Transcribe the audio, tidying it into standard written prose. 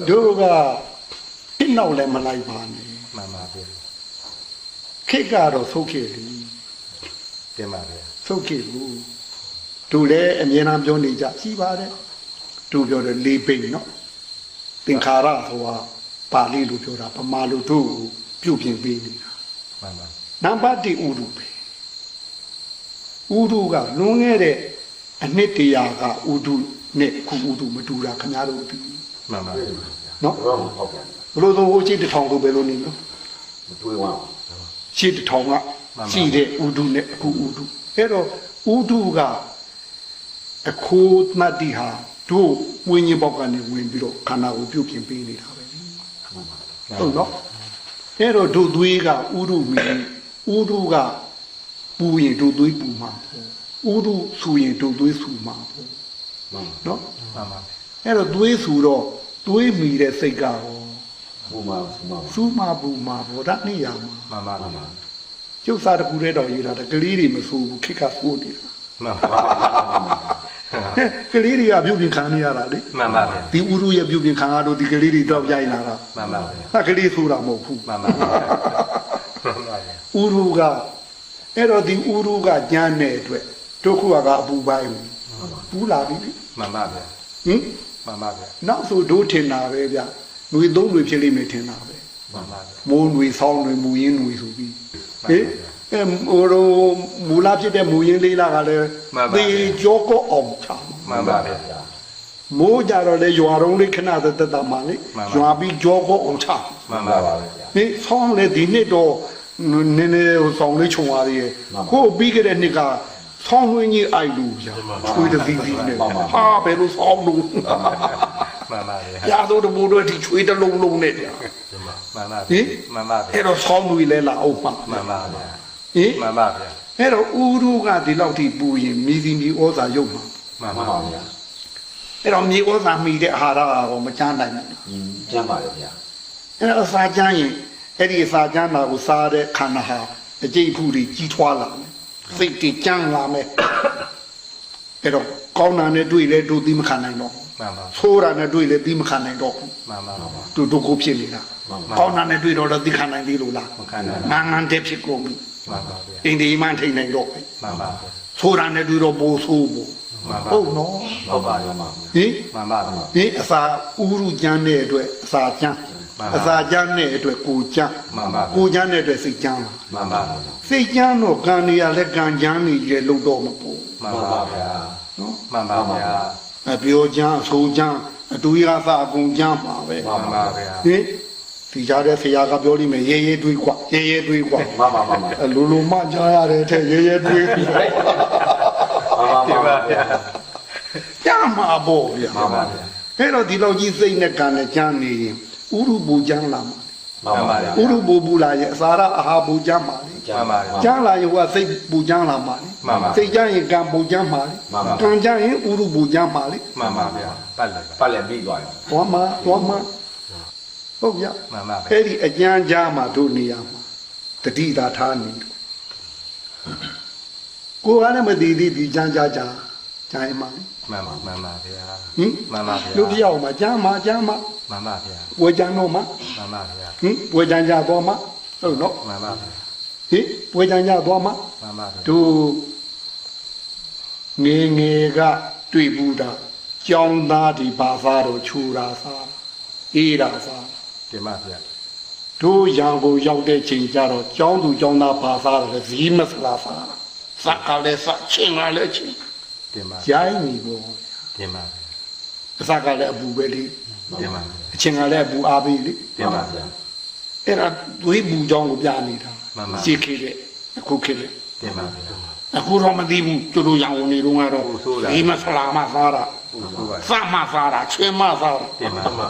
တို့ကခိနောက်လည်းမလိုက်ပါနဲ့မှန်ပါဗျာခိကတော့သုတ်ခေလေတင်ပါဗျာသုတ်ခေဘူးတို့လည်းအမြဲတမ်းပြောနေကြရှိပါတယ်တို့ပြောတယ်လေးပိန်နော်သင်္ခါရဆိုတာပါဠိလိုပြောတာဗမာလိုတို့ပြုတ်ပြင်ပေးနေတာမှန်ပါနံပါတ်1ဥရုပဲဥရုကလွန်ခဲ့တဲ့အနှစ်တရာကဥရုနဲ့ခုဥရုမတူတာခင်ဗျားတို့ပြီးမှန်ပါနော်ဘလို့ဆိုရှိတစ်ထောင်ဆိုပဲလို့နေလို့မတွေးဝမ်းရှိတစ်ထောင်ကရှိတဲ့ဥရုနဲ့အခုဥရုအဲ့တော့ဥရုကအခိုးမှတ်တိဟာတို့ဝိညာဉ်ဘောက်ကနေဝင်ပြီးတော့ခန္ဓာကိုပြုတ်ပြင်ပေးနေတာပဲဟုတ်နော်အဲ့တော့တို့သွေးကဥရုမီဥရုကပူရင်တို့သွေးပူမှာပေါ့ဥရုဆူရင်တို့သွေးဆူမှာပေါ့နော်မှန်ပါအဲ့တော့သွေးဆူတော့သွေးမီတဲ့စိတ်ကရောဘူမာဆူမှာပူမှာပေါ့ဒါနေရမှာမှန်ပါကျုပ်စားတကူတဲ့တော်ရေးတာကလေးတွေမဆူဘူးခက်ကဆိုးနေတာမှန်ပါကလေးတွေကပြုတ်ပြင်ခံနေရတာလေမှန်ပါဗျာဒီဥရုရဲ့ပြုတ်ပြင်ခံရတော့ဒီကလေးတွေတော့ပြိုင်လာတာမှန်ပါဗျာဟာကလေးဆိုတာမဟုတ်ဘူးမှန်ပါဗျာဥရုကအဲ့တော့ဒီဥရုကညမ်းတဲ့အတွက်ဒုက္ခကအပူပိုင်းပူလာပြီမှန်ပါဗျာဟင်မှန်ပါဗျာနောက်ဆိုတို့ထင်တာပဲဗျຫນွေသုံးຫນွေဖြစ်လိမ့်မယ်ထင်တာပဲမှန်ပါဗျာမိုးຫນွေဆောင်းຫນွေမူရင်းຫນွေဆိုပြီးဟင်ဟိုမူလာဖြစ်တဲ့မူရင်းလေးလာကလည်းသေကြောကောအောင်ချာမှန်ပါဗျာမိုးကြတော့လေရွာတုံးလေးခဏသက်သက်တာမှလေရွာပြီးကြောကောအောင်ချမှန်ပါဗျာဟင်ဆောင်းလေဒီနှစ်တော့နည်းနည်းဟိုဆောင်းလေးခြုံသွားသေးရဲ့ကိုပြီးခဲ့တဲ့နှစ်ကဆောင်းဝင်းကြီးအိုက်လို့ဗျာချွေးတသီးသီးနဲ့ဟာဘယ်လိုဆောင်းလို့မှန်ပါဗျာရတော့တမိုးတို့ဒီချွေးတလုံးလုံးနဲ့ဗျာမှန်ပါဟင်မှန်ပါဗျာအဲ့တော့ဆောင်းတွေလဲလာအောင်မှမှန်ပါဗျာဟင်မှန်ပါဗျာအဲ့တော့ဥရုကဒီလောက်ထိပူရင်မြည်စီမြည်ဩဇာရုပ်မှာမှန်ပါဗျာအဲ့တော့မြည်ဩဇာမိတဲ့အာဟာရကတော့မချမ်းနိုင်ဘူးကျမ်းပါတယ်ဗျာအဲ့တော့အစာချမ်းရင်အဲ့ဒီအစာချမ်းတာကိုစားတဲ့ခန္ဓာဟာအကျိတ်ဖူတွေကြီးထွားလာမယ်စိတ်တွေကြမ်းလာမယ်အဲ့တော့ကောင်းတာနဲ့တွေ့လဲတို့သီးမခံနိုင်တော့မှန်ပါဆိုးတာနဲ့တွေ့လဲသီးမခံနိုင်တော့ဘူးမှန်ပါတို့ဒုက္ခဖြစ်နေတာကောင်းတာနဲ့တွေ့တော့သီးခံနိုင်သေးလို့လားမခံနိုင်ငန်းတဲ့ဖြစ်ကုန်ပြီမှန်ပါဗျာအင်းဒီမှထိန်နိုင်တော့မှန်ပါဆိုးတာနဲ့တွေ့တော့ပိုးဆိုးဖို့ဟုတ်နော်ဟုတ်ပါရောဟင်မှန်ပါဟင်အစာဥရုကျမ်းတဲ့အတွက်အစာကျမ်းအစာကျမ်းတဲ့အတွက်ကိုကျမ်းကိုကျမ်းတဲ့အတွက်စိတ်ကျမ်းမှန်ပါစိတ်ကျမ်းတော့ကံနေရလဲကံကျမ်းနေလေလို့တော့မပေါ့မှန်ပါဗျာနော်မှန်ပါဗျာအပြောကျမ်းအဆိုကျမ်းအတူရသအကုန်ကျမ်းပါပဲမှန်ပါဗျာဟင်ဒီကြားတဲ့ဆရာကပြောလိမ့်မယ်ရဲရဲတွေးกว่าရဲရဲတွေးกว่าမှန်ပါလူလူမှကြားရတဲ့ထဲရဲရဲတွေးမှန်ပါဗျာကျမ်းမှာပေါ့ဗျာမှန်ပါဗျာအဲ့တော့ဒီလောက်ကြီးစိတ်နဲ့ကံနဲ့ကျမ်းနေရင်ဥရုပူကျမ်းလာမှာမှန်ပါဗျာဥရုပူပူလာရင်အစာရအာဟာပူကျမ်းပါလေမှန်ပါဗျာကျမ်းလာရင်ဟိုကစိတ်ပူကျမ်းလာမှာလေမှန်ပါစိတ်ကျမ်းရင်ကံပူကျမ်းပါလေကံကျမ်းရင်ဥရုပူကျမ်းပါလေမှန်ပါဗျာပတ်လက်ပြီးသွားတယ်သွားမှာဟုတ်ဗျာမှန်ပါဗျာအဲ့ဒီအကျမ်းကြားမှာတို့နေရမှာတတိသာထားနေကိုယ်ကလည်းမသိသေးဒီကျမ်းကြားကျမ်းမှာမှန်ပါဗျာဟင်မှန်ပါဗျာလူပြောက်မှာကျမ်းမှာမှန်ပါဗျာဝေကျမ်းတော့မှာမှန်ပါဗျာဟင်ဝေကျမ်းကြတော့မှာဟုတ်နော်မှန်ပါဗျာဟင်ဝေကျမ်းကြတော့မှာမှန်ပါဗျာတို့ငယ်ကတွေ့ဘူးတာကြောင်းသားဒီဘာသာတော့ခြူတာစားအေးတာစားတင်ပါဗျာတို့ရန်ကုန်ရောက်တဲ့ချိန်ကျတော့ကျောင်းသူကျောင်းသားဘာသာတယ်ဇီးမစလာစားစကလည်းစချင်းကလည်းချင်းတင်ပါရိုင်းနေပေါ့တင်ပါအစကလည်းအပူပဲလေတင်ပါအချင်းကလည်းအပူအားပေးလေတင်ပါဗျာအဲ့ဒါသွေးပူကြောင်းကိုပြနေတာရှိခေတဲ့အခုခေတဲ့တင်ပါဗျာအခုတော့မသိဘူးသူတို့ရန်ကုန်နေတော့ကတော့ဒီမစလာမစားတာစမစားတာချင်းမစားတာတင်ပါ